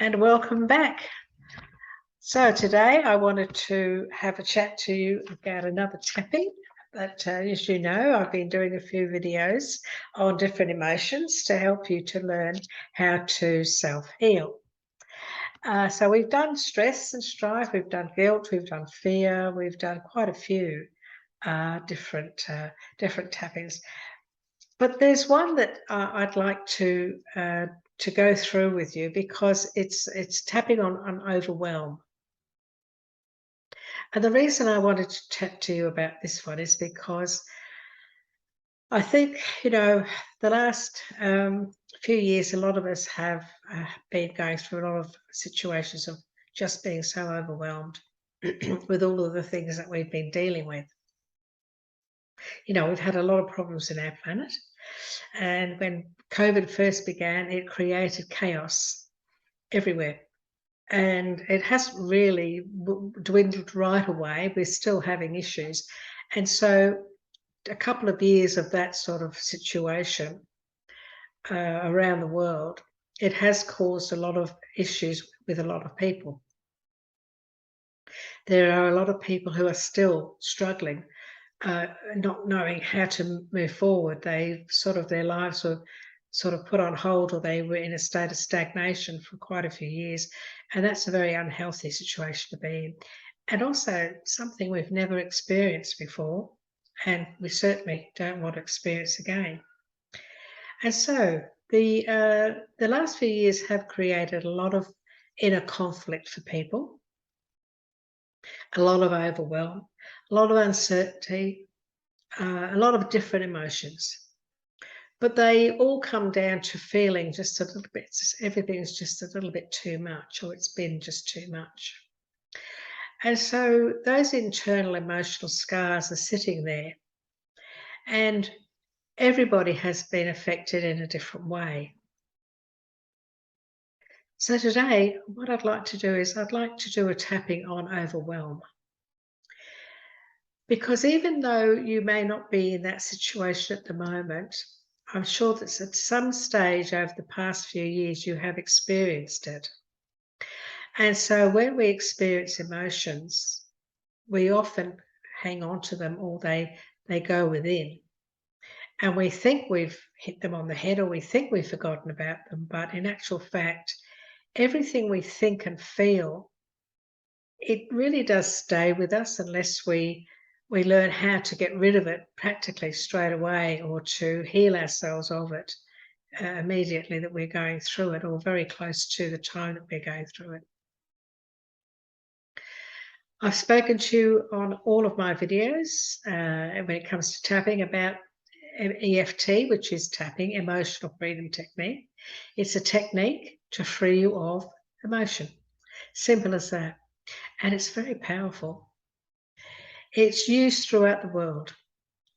and welcome back. So today I wanted to have a chat to you about another tapping. But as you know, I've been doing a few videos on different emotions to help you to learn how to self-heal. So we've done stress and strife, we've done guilt, we've done fear, we've done quite a few different tappings. But there's one that I'd like to go through with you because it's tapping on overwhelm. And the reason I wanted to chat to you about this one is because I think, the last few years, a lot of us have been going through a lot of situations of just being so overwhelmed with all of the things that we've been dealing with. We've had a lot of problems in our planet. And when COVID first began, it created chaos everywhere. And it hasn't really dwindled right away. We're still having issues. And so a couple of years of that sort of situation around the world, it has caused a lot of issues with a lot of people. There are a lot of people who are still struggling, not knowing how to move forward. Their lives were sort of put on hold, or they were in a state of stagnation for quite a few years. And that's a very unhealthy situation to be in. And also something we've never experienced before, and we certainly don't want to experience again. And so the last few years have created a lot of inner conflict for people, a lot of overwhelm, a lot of uncertainty, a lot of different emotions. But they all come down to feeling just a little bit, everything's just a little bit too much, or it's been just too much. And so those internal emotional scars are sitting there, and everybody has been affected in a different way. So today, what I'd like to do is I'd like to do a tapping on overwhelm. Because even though you may not be in that situation at the moment, I'm sure that at some stage over the past few years you have experienced it. And so when we experience emotions, we often hang on to them, or they go within. And we think we've hit them on the head, or we think we've forgotten about them. But in actual fact, everything we think and feel, it really does stay with us unless we learn how to get rid of it practically straight away, or to heal ourselves of it immediately that we're going through it, or very close to the time that we're going through it. I've spoken to you on all of my videos when it comes to tapping about EFT, which is tapping, emotional freedom technique. It's a technique to free you of emotion. Simple as that. And it's very powerful. It's used throughout the world,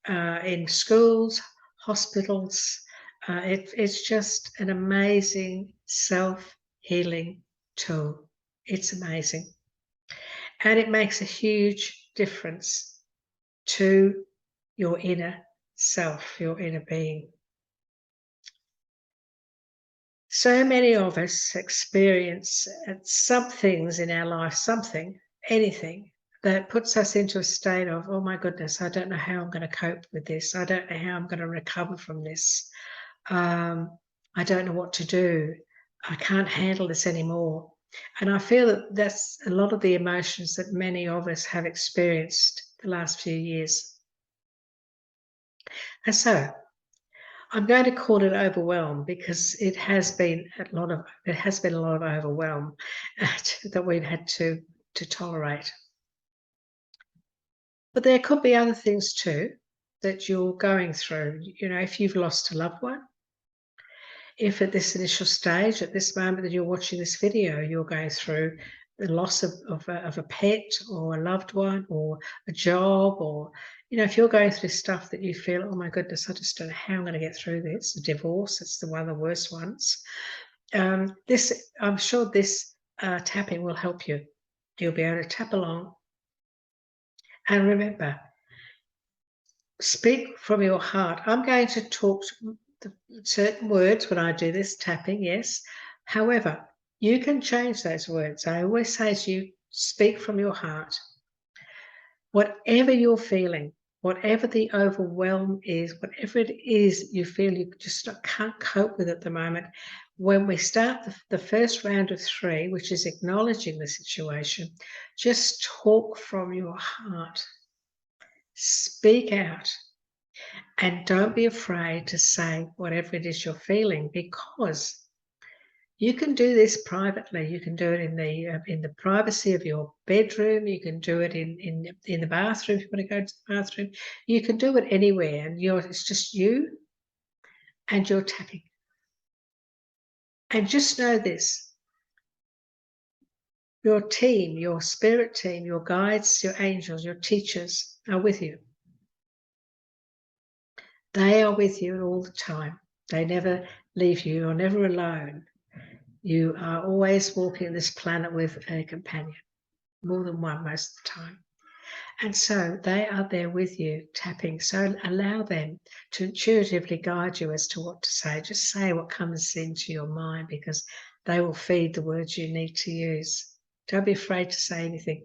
in schools, hospitals. It's just an amazing self-healing tool. It's amazing. And it makes a huge difference to your inner self, your inner being. So many of us experience some things in our life, anything, that puts us into a state of, oh my goodness, I don't know how I'm going to cope with this. I don't know how I'm going to recover from this. I don't know what to do. I can't handle this anymore. And I feel that that's a lot of the emotions that many of us have experienced the last few years. And so I'm going to call it overwhelm, because it has been a lot of overwhelm that we've had to tolerate. But there could be other things too that you're going through. If you've lost a loved one, if at this initial stage, at this moment that you're watching this video, you're going through the loss of a pet, or a loved one, or a job, or if you're going through stuff that you feel, oh my goodness, I just don't know how I'm going to get through this. A divorce, it's one of the worst ones. I'm sure this tapping will help you. You'll be able to tap along. And remember, speak from your heart. I'm going to talk certain words when I do this tapping, yes. However, You can change those words. I always say to you, speak from your heart. Whatever you're feeling, whatever the overwhelm is, whatever it is you feel you just can't cope with at the moment, when we start the first round of 3, which is acknowledging the situation, just talk from your heart. Speak out. And don't be afraid to say whatever it is you're feeling, because you can do this privately. You can do it in the privacy of your bedroom. You can do it in the bathroom if you want to go to the bathroom. You can do it anywhere, and it's just you and you're tapping. And just know this: your team, your spirit team, your guides, your angels, your teachers are with you. They are with you all the time. They never leave you. You're never alone. You are always walking this planet with a companion, more than one most of the time. And so they are there with you, tapping. So allow them to intuitively guide you as to what to say. Just say what comes into your mind, because they will feed the words you need to use. Don't be afraid to say anything.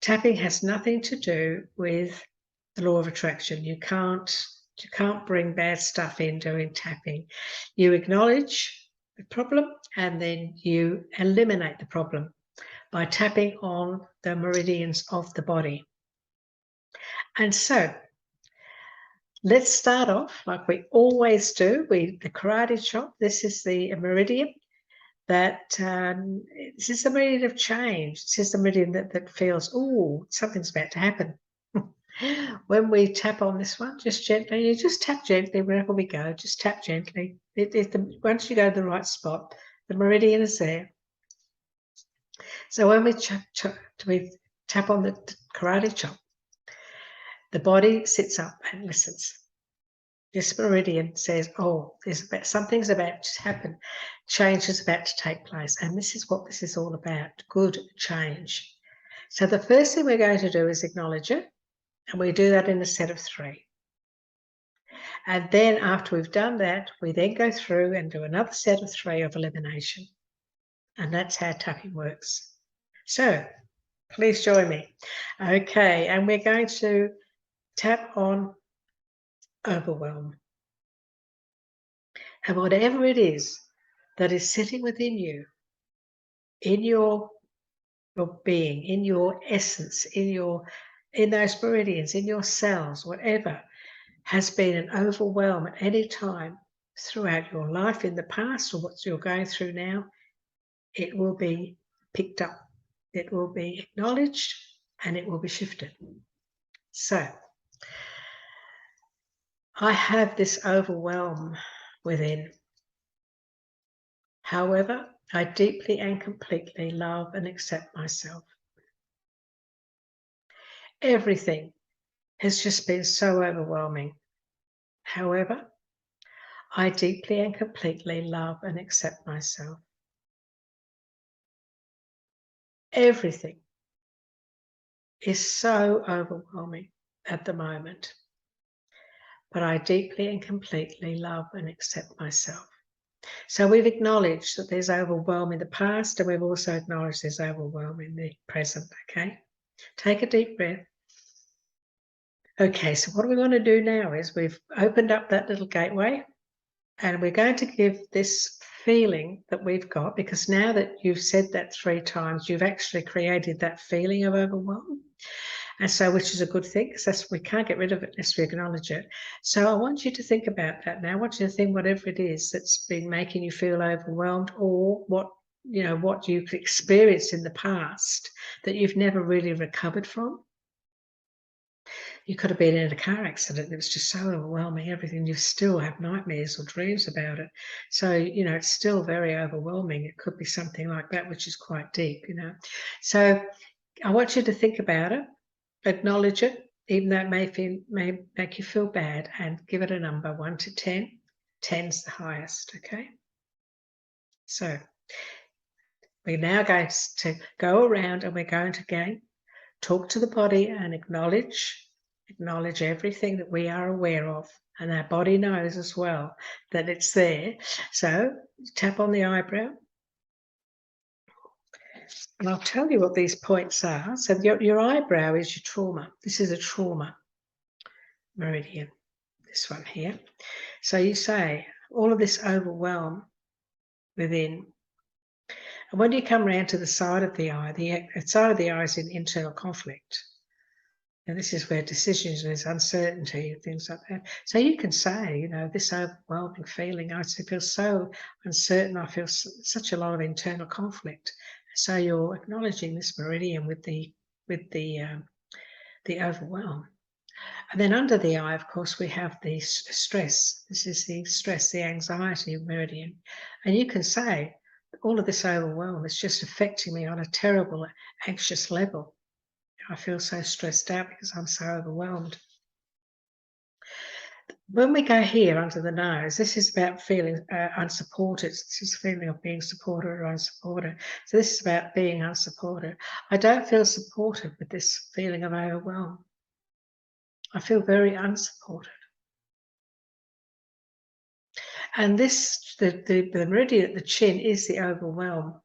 Tapping has nothing to do with the law of attraction. You can't bring bad stuff in doing tapping. You acknowledge the problem and then you eliminate the problem by tapping on the meridians of the body. And so let's start off like we always do. The karate chop. This is the meridian that this is the meridian of change. This is the meridian that feels, oh, something's about to happen. When we tap on this one, just gently, you just tap gently wherever we go. Just tap gently. Once you go to the right spot, the meridian is there. So when we tap on the karate chop, the body sits up and listens. This meridian says, oh, something's about to happen. Change is about to take place. And this is what this is all about, good change. So the first thing we're going to do is acknowledge it. And we do that in a set of 3. And then after we've done that, we then go through and do another set of 3 of elimination. And that's how tapping works. So please join me. Okay, and we're going to tap on overwhelm. And whatever it is that is sitting within you, in your being, in your essence, in those meridians, in your cells, whatever has been an overwhelm at any time throughout your life in the past or what you're going through now, it will be picked up, it will be acknowledged, and it will be shifted. So I have this overwhelm within. However, I deeply and completely love and accept myself. Everything has just been so overwhelming. However, I deeply and completely love and accept myself. Everything is so overwhelming at the moment, but I deeply and completely love and accept myself. So we've acknowledged that there's overwhelm in the past, and we've also acknowledged there's overwhelm in the present, okay? Take a deep breath. Okay, so what we want to do now is we've opened up that little gateway, and we're going to give this feeling that we've got, because now that you've said that 3 times, you've actually created that feeling of overwhelm. And so, which is a good thing, because we can't get rid of it unless we acknowledge it. So I want you to think about that now. I want you to think whatever it is that's been making you feel overwhelmed, or what you've experienced in the past that you've never really recovered from. You could have been in a car accident. It was just so overwhelming, everything. You still have nightmares or dreams about it. So, it's still very overwhelming. It could be something like that, which is quite deep, So I want you to think about it, acknowledge it, even though it may make you feel bad, and give it a number, 1 to 10. 10's the highest, okay? So we're now going to go around, and we're going to again talk to the body and acknowledge everything that we are aware of, and our body knows as well that it's there. So tap on the eyebrow, And I'll tell you what these points are. So your eyebrow is your trauma. This is a trauma meridian, this one here. So you say all of this overwhelm within. And when you come around to the side of the eye is in internal conflict. And this is where decisions, there's uncertainty, things like that. So you can say, this overwhelming feeling, I feel so uncertain, I feel such a lot of internal conflict. So you're acknowledging this meridian with the overwhelm. And then under the eye, of course, we have the stress. This is the stress, the anxiety meridian. And you can say, all of this overwhelm is just affecting me on a terrible, anxious level. I feel so stressed out because I'm so overwhelmed. When we go here under the nose, this is about feeling unsupported. This is a feeling of being supported or unsupported. So this is about being unsupported. I don't feel supported with this feeling of overwhelm. I feel very unsupported. And this, the meridian at the chin is the overwhelm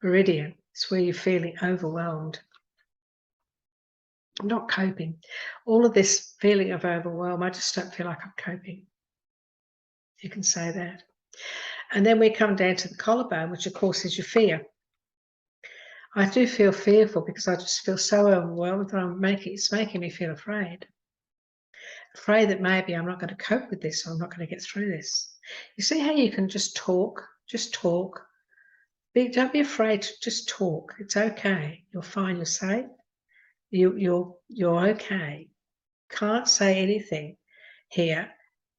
meridian. It's where you're feeling overwhelmed. I'm not coping. All of this feeling of overwhelm, I just don't feel like I'm coping. You can say that. And then we come down to the collarbone, which of course is your fear. I do feel fearful because I just feel so overwhelmed that it's making me feel afraid. Afraid that maybe I'm not going to cope with this, or I'm not going to get through this. You see how you can just talk? Just talk. Don't be afraid to just talk. It's okay. You're fine. You're safe. You're okay. Can't say anything here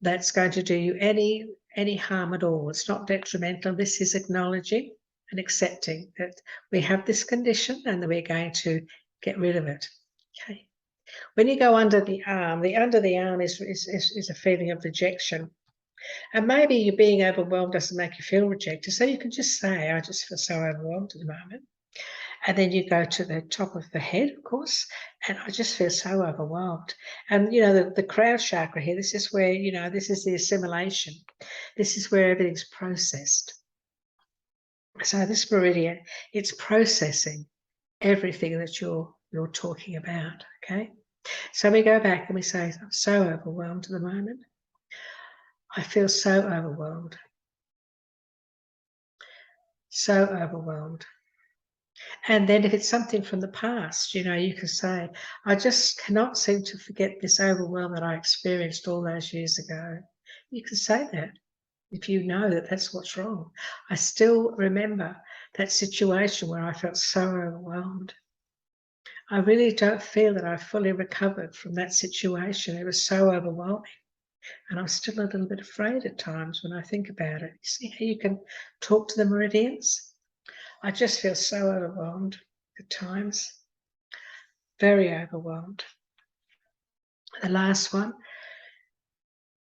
that's going to do you any harm at all. It's not detrimental. This is acknowledging and accepting that we have this condition and that we're going to get rid of it. Okay. When you go under the arm is a feeling of rejection. And maybe you being overwhelmed doesn't make you feel rejected. So you can just say, I just feel so overwhelmed at the moment. And then you go to the top of the head, of course, and I just feel so overwhelmed. And, the crown chakra here, this is where, this is the assimilation. This is where everything's processed. So this meridian, it's processing everything that you're talking about, okay? So we go back and we say, I'm so overwhelmed at the moment. I feel so overwhelmed. So overwhelmed. And then if it's something from the past, you can say, I just cannot seem to forget this overwhelm that I experienced all those years ago. You can say that if you know that that's what's wrong. I still remember that situation where I felt so overwhelmed. I really don't feel that I fully recovered from that situation. It was so overwhelming. And I'm still a little bit afraid at times when I think about it. You see how you can talk to the meridians? I just feel so overwhelmed at times, very overwhelmed. The last one,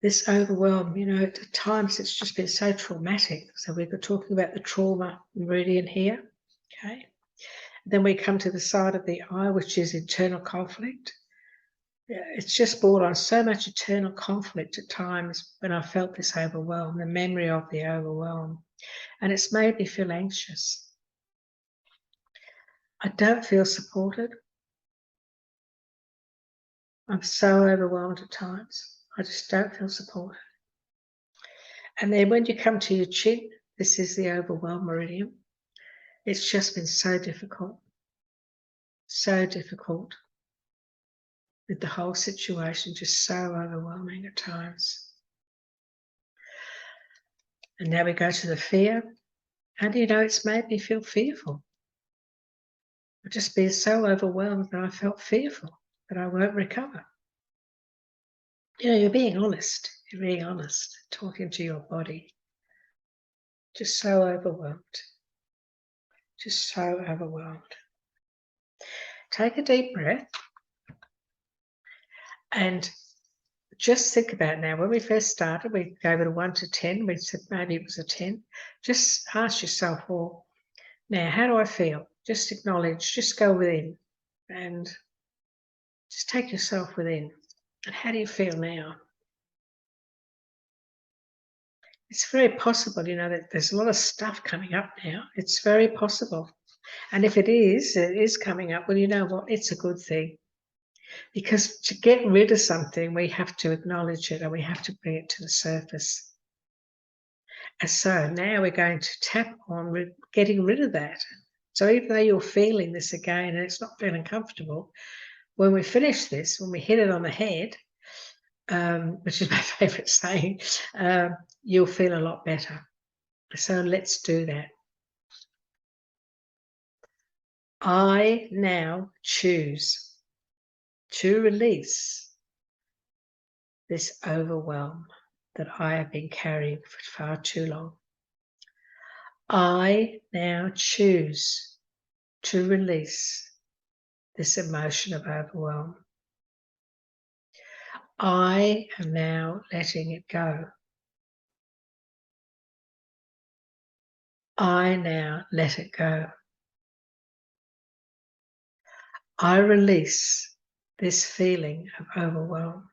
this overwhelm, at times it's just been so traumatic. So we're talking about the trauma meridian here, okay? Then we come to the side of the eye, which is internal conflict. It's just brought on so much internal conflict at times when I felt this overwhelm, the memory of the overwhelm, and it's made me feel anxious. I don't feel supported. I'm so overwhelmed at times. I just don't feel supported. And then when you come to your chin, this is the overwhelm meridian. It's just been so difficult with the whole situation, just so overwhelming at times. And now we go to the fear. And it's made me feel fearful. I've just been so overwhelmed that I felt fearful that I won't recover. You're being honest. You're being honest, talking to your body. Just so overwhelmed. Just so overwhelmed. Take a deep breath and just think about now. When we first started, we gave it a 1 to 10. We said maybe it was a 10. Just ask yourself, well, now how do I feel? Just acknowledge, just go within and just take yourself within. And how do you feel now? It's very possible, that there's a lot of stuff coming up now. It's very possible And if it is coming up, well, you know what? It's a good thing. Because to get rid of something, we have to acknowledge it and we have to bring it to the surface. And so now we're going to tap on getting rid of that. So even though you're feeling this again and it's not feeling comfortable, when we finish this, when we hit it on the head, which is my favourite saying, you'll feel a lot better. So let's do that. I now choose to release this overwhelm that I have been carrying for far too long. I now choose to release this emotion of overwhelm. I am now letting it go. I now let it go. I release this feeling of overwhelm.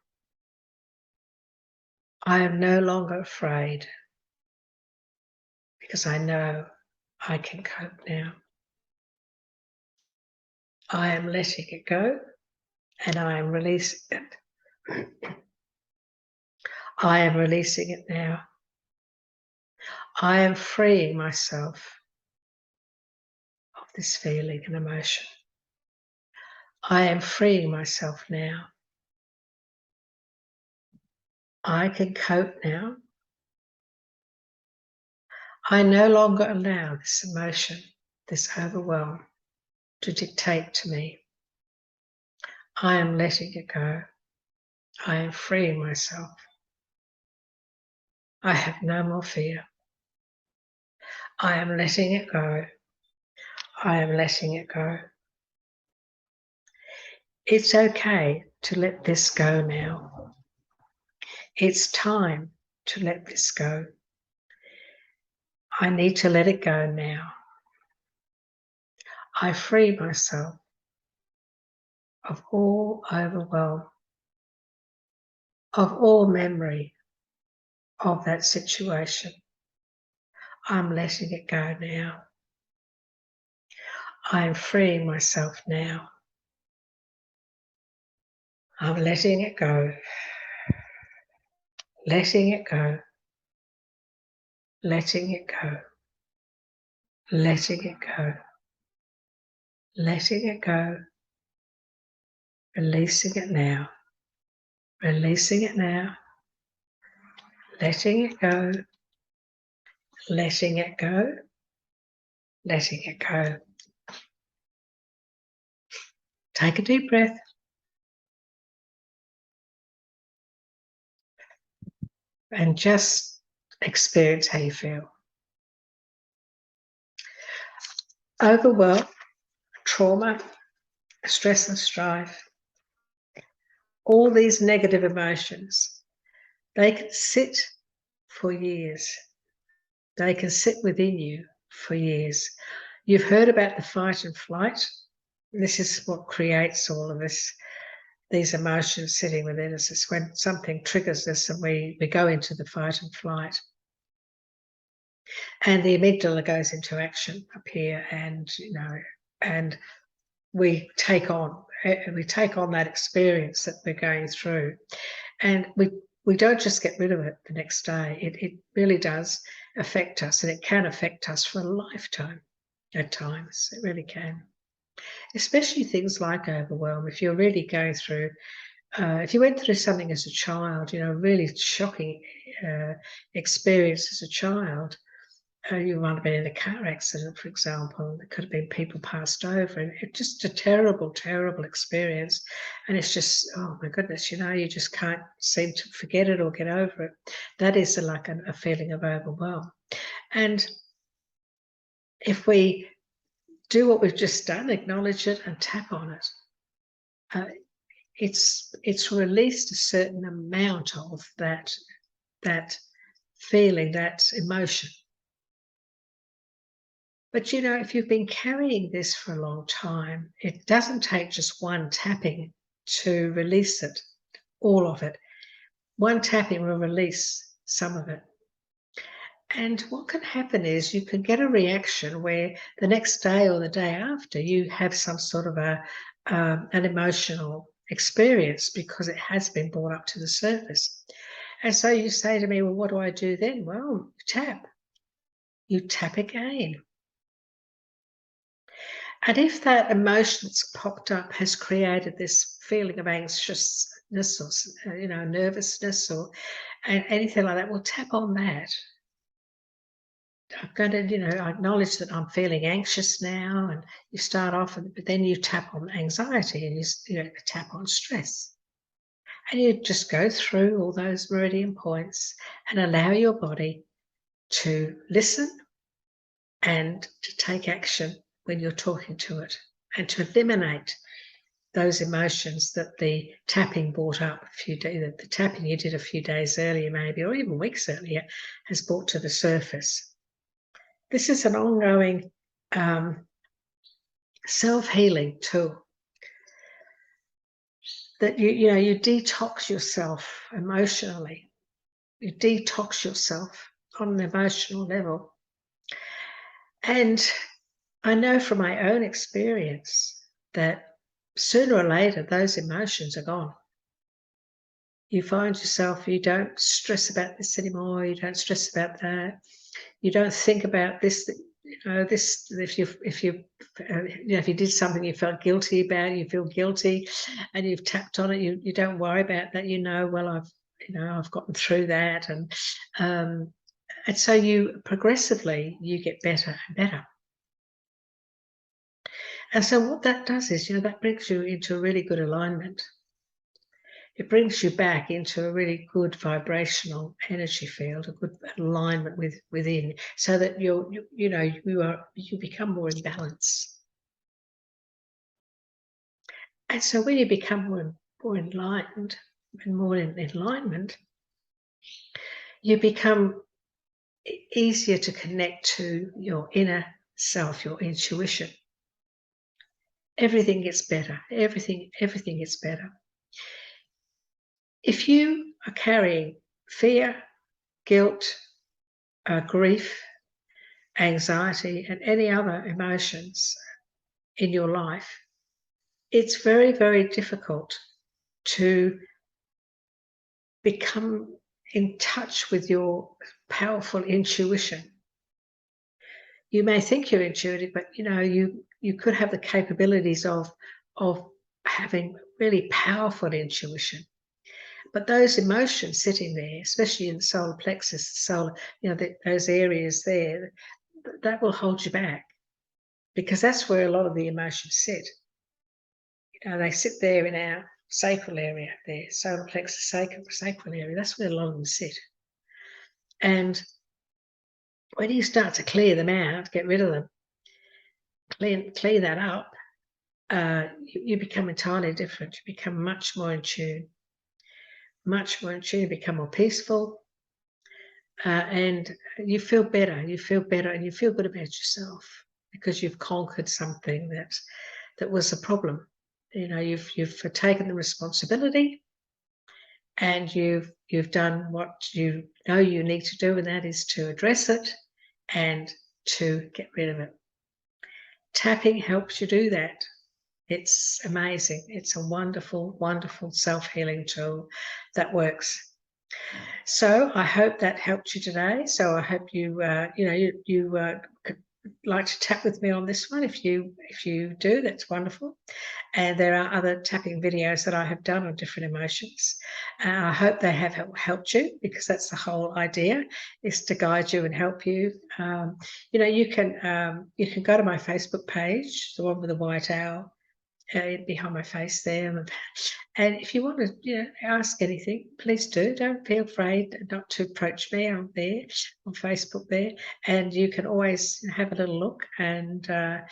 I am no longer afraid because I know I can cope now. I am letting it go and I am releasing it. I am releasing it now. I am freeing myself of this feeling and emotion. I am freeing myself now. I can cope now. I no longer allow this emotion, this overwhelm, to dictate to me. I am letting it go. I am freeing myself. I have no more fear. I am letting it go. I am letting it go. It's okay to let this go now. It's time to let this go. I need to let it go now. I free myself of all overwhelm, of all memory of that situation. I'm letting it go now. I'm freeing myself now. I'm letting it go. Letting it go. Letting it go. Letting it go. Letting it go. Releasing it now. Releasing it now. Letting it go. Letting it go. Letting it go. Take a deep breath. And just experience how you feel. Overwhelm, trauma, stress and strife, all these negative emotions, they can sit for years. They can sit within you for years. You've heard about the fight and flight. This is what creates all of this, these emotions sitting within us. It's when something triggers us and we go into the fight and flight. And the amygdala goes into action up here, and and we take on that experience that we're going through, and we don't just get rid of it the next day. It really does affect us, and it can affect us for a lifetime at times. It really can, especially things like overwhelm. If you're really going through, if you went through something as a child, really shocking experience as a child. You might have been in a car accident, for example. There could have been people passed over, and it's just a terrible, terrible experience. And it's just, oh my goodness, you just can't seem to forget it or get over it. That is like a feeling of overwhelm. And if we do what we've just done, acknowledge it and tap on it, it's released a certain amount of that feeling, that emotion. But if you've been carrying this for a long time, it doesn't take just one tapping to release it, all of it. One tapping will release some of it. And what can happen is you can get a reaction where the next day or the day after you have some sort of an emotional experience because it has been brought up to the surface. And so you say to me, well, what do I do then? Well, tap. You tap again. And if that emotion that's popped up has created this feeling of anxiousness or nervousness or anything like that, well, tap on that. I'm going to, acknowledge that I'm feeling anxious now, and you start off, but then you tap on anxiety, and you tap on stress, and you just go through all those meridian points and allow your body to listen and to take action when you're talking to it, and to eliminate those emotions that the tapping brought up a few days, the tapping you did a few days earlier, maybe, or even weeks earlier, has brought to the surface. This is an ongoing self-healing tool that you detox yourself emotionally. You detox yourself on an emotional level. And I know from my own experience that sooner or later those emotions are gone. You find yourself, you don't stress about this anymore, you don't stress about that, you don't think about this, if you did something you felt guilty about, you feel guilty and you've tapped on it, you don't worry about that, well, I've gotten through that, and so you progressively you get better and better. And so what that does is, that brings you into a really good alignment. It brings you back into a really good vibrational energy field, a good alignment within, so that you become more in balance. And so when you become more enlightened and more in alignment, you become easier to connect to your inner self, your intuition. Everything gets better. Everything gets better. If you are carrying fear, guilt, grief, anxiety, and any other emotions in your life, it's very, very difficult to become in touch with your powerful intuition. You may think you're intuitive, but you could have the capabilities of having really powerful intuition. But those emotions sitting there, especially in the solar plexus, those areas there, that will hold you back, because that's where a lot of the emotions sit. They sit there in our sacral area, there, solar plexus, sacral area. That's where a lot of them sit. And when you start to clear them out, get rid of them, clear that up, you become entirely different. You become much more in tune. You become more peaceful, and you feel better. And you feel good about yourself because you've conquered something that was a problem. You've taken the responsibility, and you've done what you know you need to do, and that is to address it and to get rid of it. Tapping helps you do that. It's amazing. It's a wonderful, wonderful self-healing tool that works. So I hope that helped you today. So I hope you could like to tap with me on this one. If you do, that's wonderful. And there are other tapping videos that I have done on different emotions. I hope they have helped you, because that's the whole idea, is to guide you and help you. You can go to my Facebook page, the one with the white owl behind my face there. And if you want to ask anything, please do. Don't feel afraid not to approach me. I'm there on Facebook there, and you can always have a little look and at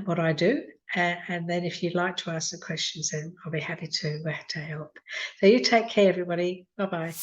what I do. And then if you'd like to ask some questions, then I'll be happy to help. So you take care, everybody. Bye-bye.